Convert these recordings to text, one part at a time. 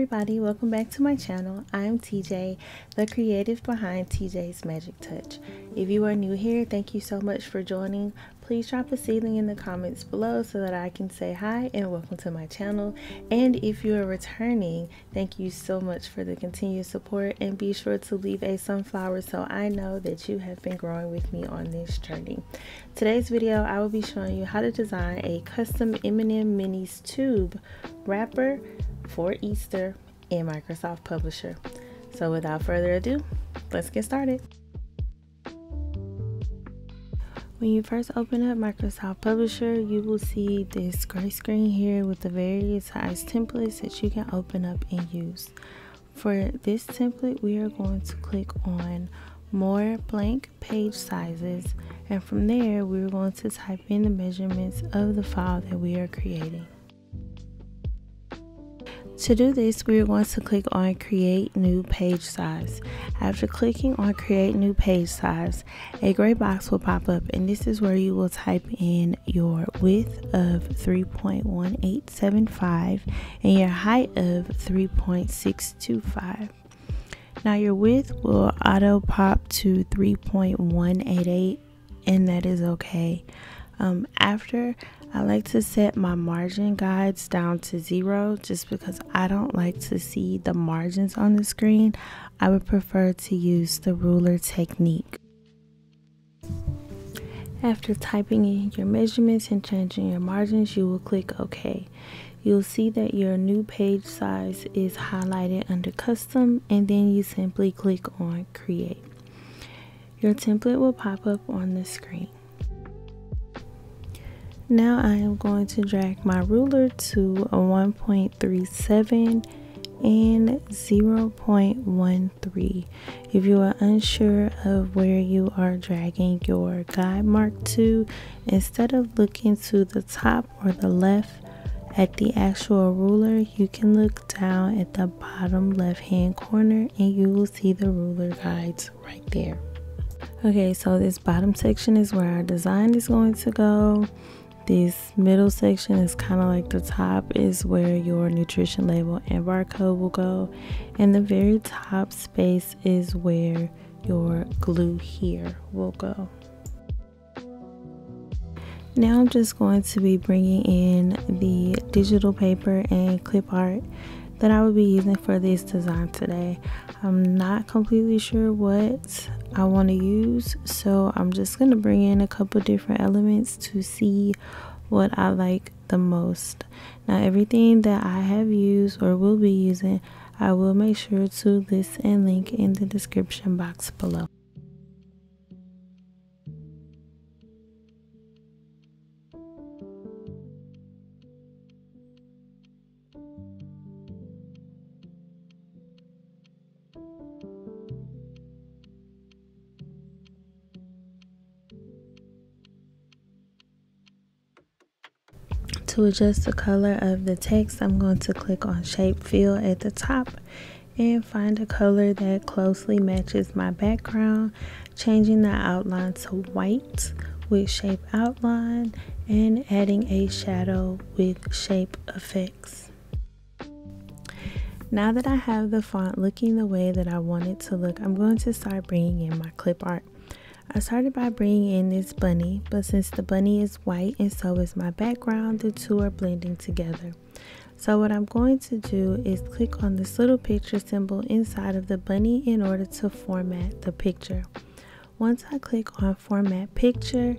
everybody, welcome back to my channel. I'm TJ, the creative behind TJ's Magic Touch. If you are new here, thank you so much for joining. Please drop a seedling in the comments below so that I can say hi and welcome to my channel. And if you are returning, thank you so much for the continued support, and be sure to leave a sunflower so I know that you have been growing with me on this journey. Today's video, I will be showing you how to design a custom M&Ms Minis tube wrapper for Easter in Microsoft Publisher. So without further ado, let's get started. When you first open up Microsoft Publisher, you will see this gray screen here with the various size templates that you can open up and use. For this template, we are going to click on more blank page sizes, and from there we're going to type in the measurements of the file that we are creating. To do this, we are going to click on create new page size. After clicking on create new page size, a gray box will pop up, and this is where you will type in your width of 3.1875 and your height of 3.625. Now your width will auto pop to 3.188, and that is okay. After, I like to set my margin guides down to 0 just because I don't like to see the margins on the screen. I would prefer to use the ruler technique. After typing in your measurements and changing your margins, you will click OK. You'll see that your new page size is highlighted under custom, and then you simply click on create. Your template will pop up on the screen. Now I am going to drag my ruler to a 1.37 and 0.13. If you are unsure of where you are dragging your guide mark to, instead of looking to the top or the left at the actual ruler, you can look down at the bottom left hand corner and you will see the ruler guides right there. Okay, so this bottom section is where our design is going to go. This middle section is kind of like the top, is where your nutrition label and barcode will go, and the very top space is where your glue here will go. Now I'm just going to be bringing in the digital paper and clip art that I will be using for this design today. I'm not completely sure what I want to use, so I'm just going to bring in a couple different elements to see what I like the most. Now everything that I have used or will be using, I will make sure to list and link in the description box below. To adjust the color of the text, I'm going to click on shape fill at the top and find a color that closely matches my background, changing the outline to white with shape outline and adding a shadow with shape effects. Now that I have the font looking the way that I want it to look, I'm going to start bringing in my clip art. I started by bringing in this bunny, but since the bunny is white and so is my background, the two are blending together. So what I'm going to do is click on this little picture symbol inside of the bunny in order to format the picture. Once I click on format picture,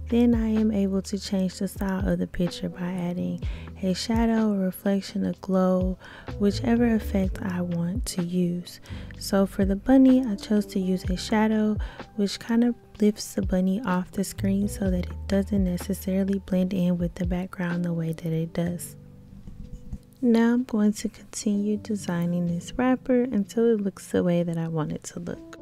then I am able to change the style of the picture by adding a shadow, a reflection, a glow, whichever effect I want to use. So for the bunny, I chose to use a shadow, which kind of lifts the bunny off the screen so that it doesn't necessarily blend in with the background the way that it does. Now I'm going to continue designing this wrapper until it looks the way that I want it to look.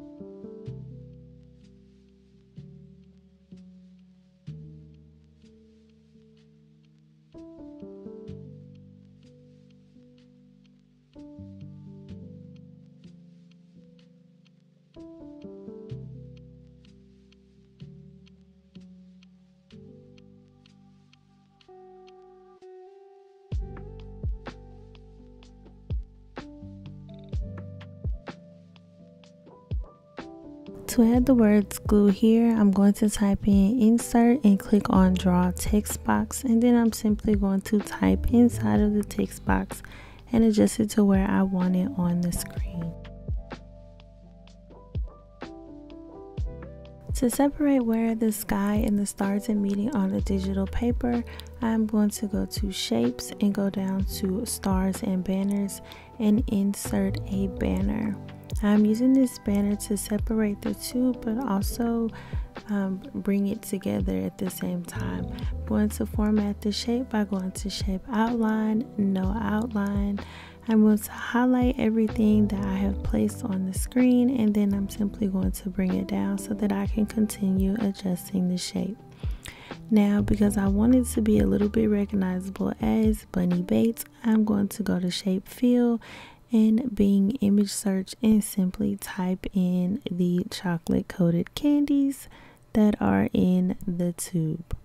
To add the words glue here, I'm going to type in insert and click on draw text box, and then I'm simply going to type inside of the text box and adjust it to where I want it on the screen. To separate where the sky and the stars are meeting on the digital paper, I'm going to go to shapes and go down to stars and banners and insert a banner. I'm using this banner to separate the two, but also bring it together at the same time. I'm going to format the shape by going to shape outline, no outline. I'm going to highlight everything that I have placed on the screen, and then I'm simply going to bring it down so that I can continue adjusting the shape. Now, because I want it to be a little bit recognizable as Bunny Bates, I'm going to go to shape fill and Bing image search and simply type in the chocolate coated candies that are in the tube.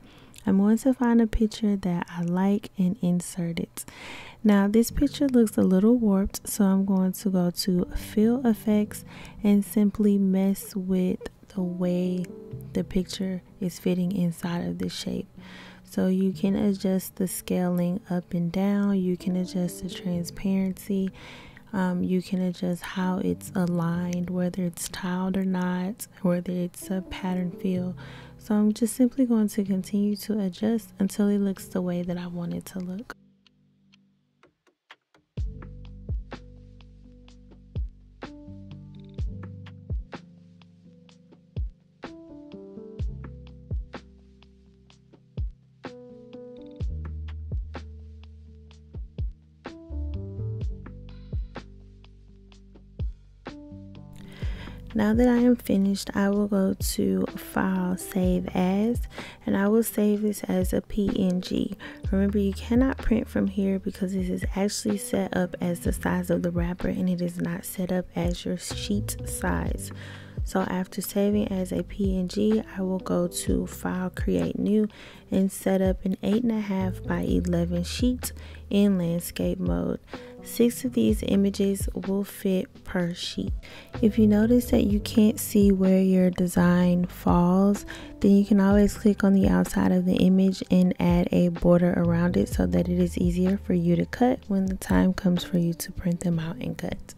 I'm going to find a picture that I like and insert it. Now this picture looks a little warped, so I'm going to go to fill effects and simply mess with the way the picture is fitting inside of the shape. So you can adjust the scaling up and down, you can adjust the transparency, you can adjust how it's aligned, whether it's tiled or not, whether it's a pattern fill. So I'm just simply going to continue to adjust until it looks the way that I want it to look. Now that I am finished, I will go to File, Save As, and I will save this as a PNG. Remember, you cannot print from here because this is actually set up as the size of the wrapper and it is not set up as your sheet size. So after saving as a PNG, I will go to File, Create New, and set up an 8.5 by 11 sheet in landscape mode. 6 of these images will fit per sheet. If you notice that you can't see where your design falls, then you can always click on the outside of the image and add a border around it so that it is easier for you to cut when the time comes for you to print them out and cut.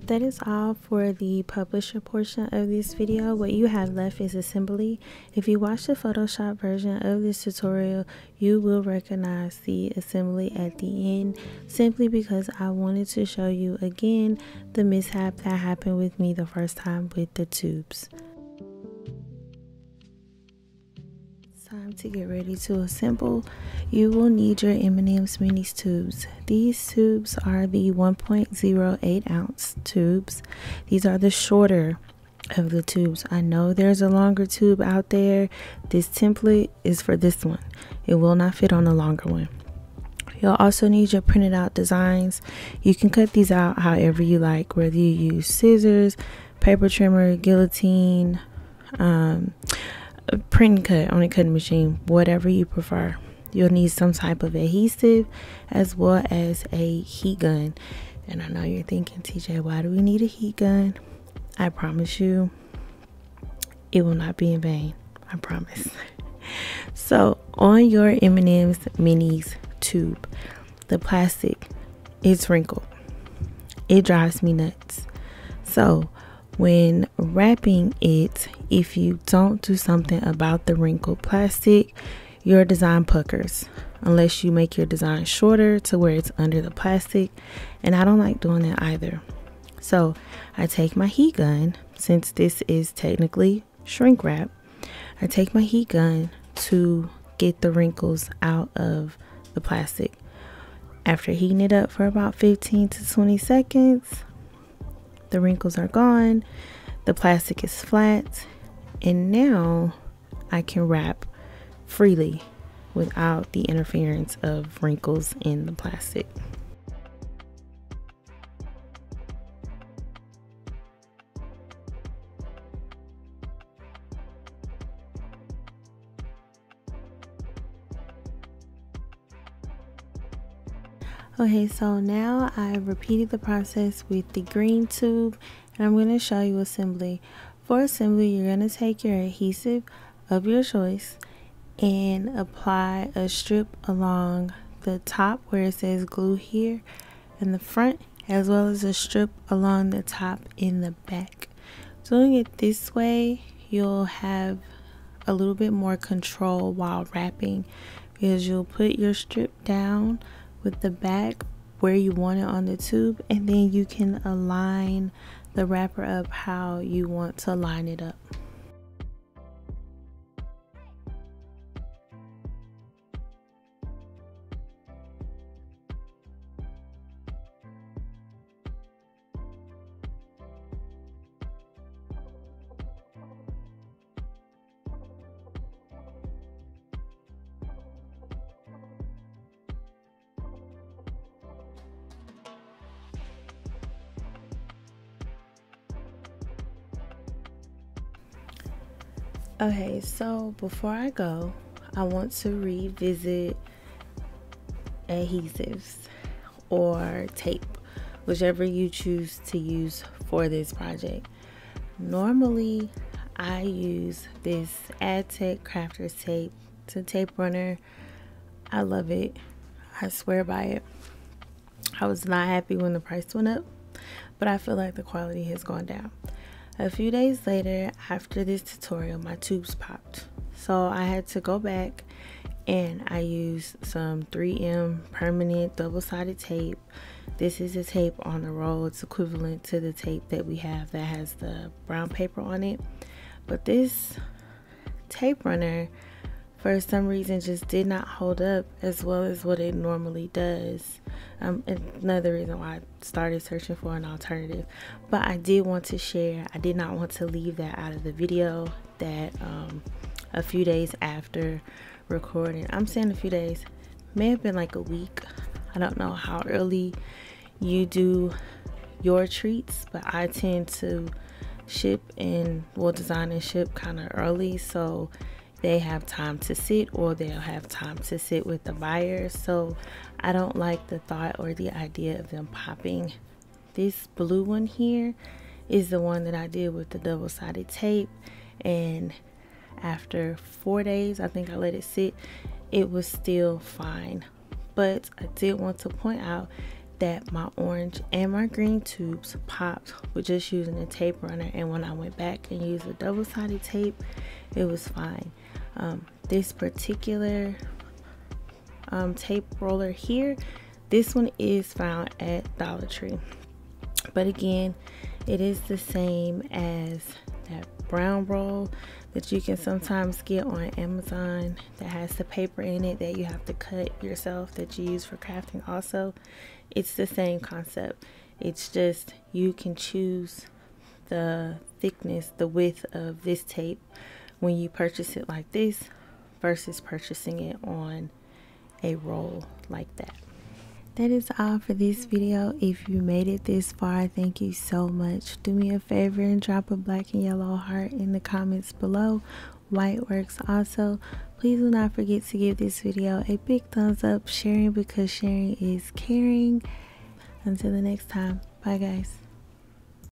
That is all for the publisher portion of this video. What you have left is assembly. If you watch the Photoshop version of this tutorial, you will recognize the assembly at the end, simply because I wanted to show you again the mishap that happened with me the first time with the tubes. Time to get ready to assemble. You will need your M&Ms Minis tubes. These tubes are the 1.08 ounce tubes. These are the shorter of the tubes. I know there's a longer tube out there. This template is for this one. It will not fit on the longer one. You'll also need your printed out designs. You can cut these out however you like, whether you use scissors, paper trimmer, guillotine, print and cut on a cutting machine, whatever you prefer. You'll need some type of adhesive as well as a heat gun. And I know you're thinking, TJ, why do we need a heat gun? I promise you it will not be in vain. I promise. So on your M&Ms Minis tube, the plastic is wrinkled. It drives me nuts. So when wrapping it, if you don't do something about the wrinkled plastic, your design puckers, unless you make your design shorter to where it's under the plastic, and I don't like doing that either. So I take my heat gun, since this is technically shrink wrap, I take my heat gun to get the wrinkles out of the plastic. After heating it up for about 15 to 20 seconds, the wrinkles are gone, the plastic is flat, and now I can wrap freely without the interference of wrinkles in the plastic. Okay, so now I've repeated the process with the green tube, and I'm going to show you assembly. For assembly, you're going to take your adhesive of your choice and apply a strip along the top where it says glue here in the front, as well as a strip along the top in the back. Doing it this way, you'll have a little bit more control while wrapping, because you'll put your strip down with the back where you want it on the tube, and then you can align the wrapper up how you want to line it up. Okay, so before I go, I want to revisit adhesives or tape, whichever you choose to use for this project. Normally, I use this AdTech Crafter's tape. It's a tape runner. I love it. I swear by it. I was not happy when the price went up, but I feel like the quality has gone down. A few days later, after this tutorial, my tubes popped. So I had to go back and I used some 3M permanent double-sided tape. This is a tape on the roll. It's equivalent to the tape that we have that has the brown paper on it. But this tape runner, for some reason, just did not hold up as well as what it normally does. Another reason why I started searching for an alternative. But I did want to share, I did not want to leave that out of the video, that a few days after recording, I'm saying a few days, may have been like a week. I don't know how early you do your treats, but I tend to ship and design and ship kind of early, so they have time to sit, or they'll have time to sit with the buyers. So I don't like the thought or the idea of them popping. This blue one here is the one that I did with the double-sided tape, and after 4 days, I think I let it sit, it was still fine. But I did want to point out that my orange and my green tubes popped with just using a tape runner, and when I went back and used the double-sided tape, it was fine. This particular tape roller here, this one is found at Dollar Tree, but again, it is the same as that brown roll that you can sometimes get on Amazon that has the paper in it that you have to cut yourself, that you use for crafting also. It's the same concept. It's just you can choose the thickness, the width of this tape when you purchase it like this versus purchasing it on a roll like that. That is all for this video. If you made it this far, thank you so much. Do me a favor and drop a black and yellow heart in the comments below. White works also. Please do not forget to give this video a big thumbs up, sharing because sharing is caring. Until the next time, bye guys.